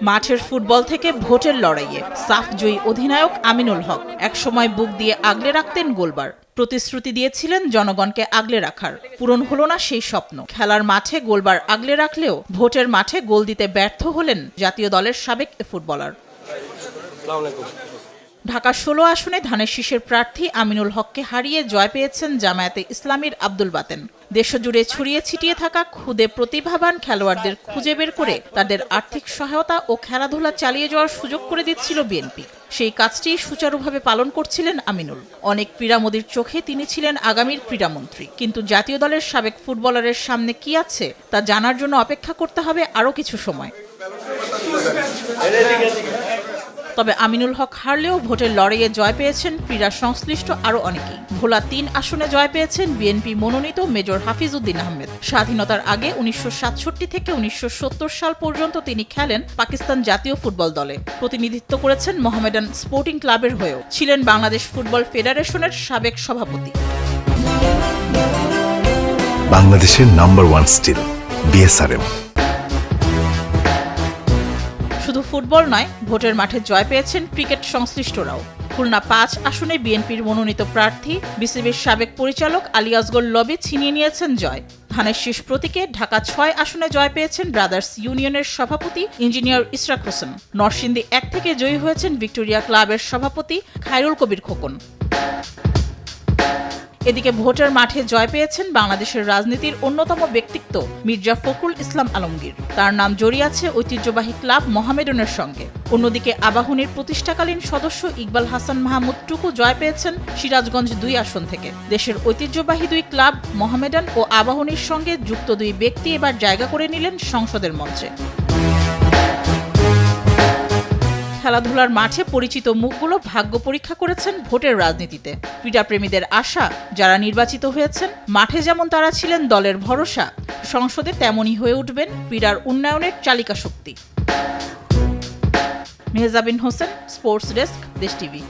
মাঠের ফুটবল থেকে ভোটের লড়াইয়ে সাফ জয়ী অধিনায়ক আমিনুল হক একসময় বুক দিয়ে আগলে রাখতেন গোলবার। প্রতিশ্রুতি দিয়েছিলেন জনগণকে আগলে রাখার, পূরণ হলো না সেই স্বপ্ন। খেলার মাঠে গোলবার আগলে রাখলেও ভোটের মাঠে গোল দিতে ব্যর্থ হলেন জাতীয় দলের সাবেক এ ফুটবলার। ঢাকা ১৬ আসনে ধানের শীষের প্রার্থী আমিনুল হককে হারিয়ে জয় পেয়েছেন জামায়াতে ইসলামীর আব্দুল বাতেন। দেশজুড়ে ছড়িয়ে ছিটিয়ে থাকা ক্ষুদে প্রতিভাবান খেলোয়াড়দের খুঁজে বের করে তাদের আর্থিক সহায়তা ও খেলাধুলা চালিয়ে যাওয়ার সুযোগ করে দিচ্ছিল বিএনপি। সেই কাজটি সুচারুভাবে পালন করছিলেন আমিনুল। অনেক ক্রীড়ামোদীর চোখে তিনি ছিলেন আগামীর ক্রীড়ামন্ত্রী। কিন্তু জাতীয় দলের সাবেক ফুটবলারের সামনে কি আছে তা জানার জন্য অপেক্ষা করতে হবে আরও কিছু সময়। তবে আমিনুল হক হারলেও ভোটের লড়াইয়ে জয় পেয়েছেন ক্রীড়া সংশ্লিষ্ট আরও অনেকেই। ভোলা ৩ আসনে জয় পেয়েছেন বিএনপি মনোনীত মেজর হাফিজ উদ্দিন আহমেদ। স্বাধীনতার আগে ১৯৬৭ থেকে ১৯৭০ সাল পর্যন্ত তিনি খেলেন পাকিস্তান জাতীয় ফুটবল দলে। প্রতিনিধিত্ব করেছেন মোহামেডান স্পোর্টিং ক্লাবের হয়েও। ছিলেন বাংলাদেশ ফুটবল ফেডারেশনের সাবেক সভাপতি। বাংলাদেশের নাম্বার 1 স্টিল বিএসআরএম। শুধু ফুটবল নয়, ভোটের মাঠে জয় পেয়েছেন ক্রিকেট সংশ্লিষ্টরাও। খুলনা ৫ আসনে বিএনপির মনোনীত প্রার্থী বিসিবির সাবেক পরিচালক আলী আসগর লবি ছিনিয়ে নিয়েছেন জয়। ধানের শীষ প্রতীকে ঢাকা ৬ আসনে জয় পেয়েছেন ব্রাদার্স ইউনিয়নের সভাপতি ইঞ্জিনিয়ার ইশরাক হোসেন। নরসিংদী ১ থেকে জয়ী হয়েছেন ভিক্টোরিয়া ক্লাবের সভাপতি খায়রুল কবির খোকন। এদিকে ভোটের মাঠে জয় পেয়েছেন বাংলাদেশের রাজনীতির অন্যতম ব্যক্তিত্ব মির্জা ফখরুল ইসলাম আলমগীর। তার নাম জড়িয়ে আছে ঐতিহ্যবাহী ক্লাব মোহামেডানের সঙ্গে। অন্যদিকে আবাহনীর প্রতিষ্ঠাকালীন সদস্য ইকবাল হাসান মাহমুদ টুকু জয় পেয়েছেন সিরাজগঞ্জ ২ আসন থেকে। দেশের ঐতিহ্যবাহী দুই ক্লাব মোহামেডান ও আবাহনীর সঙ্গে যুক্ত দুই ব্যক্তি এবার জায়গা করে নিলেন সংসদের মঞ্চে। খেলাধুলার মাঠে পরিচিত মুখগুলো ভাগ্য পরীক্ষা করেছেন ভোটের রাজনীতিতে। ক্রীড়াপ্রেমীদের আশা, যারা নির্বাচিত হয়েছেন মাঠে যেমন তারা ছিলেন দলের ভরসা, সংসদে তেমনই হয়ে উঠবেন ক্রীড়ার উন্নয়নের চালিকা শক্তি। মেহজাবিন হোসেন, স্পোর্টস ডেস্ক, দেশ টিভি।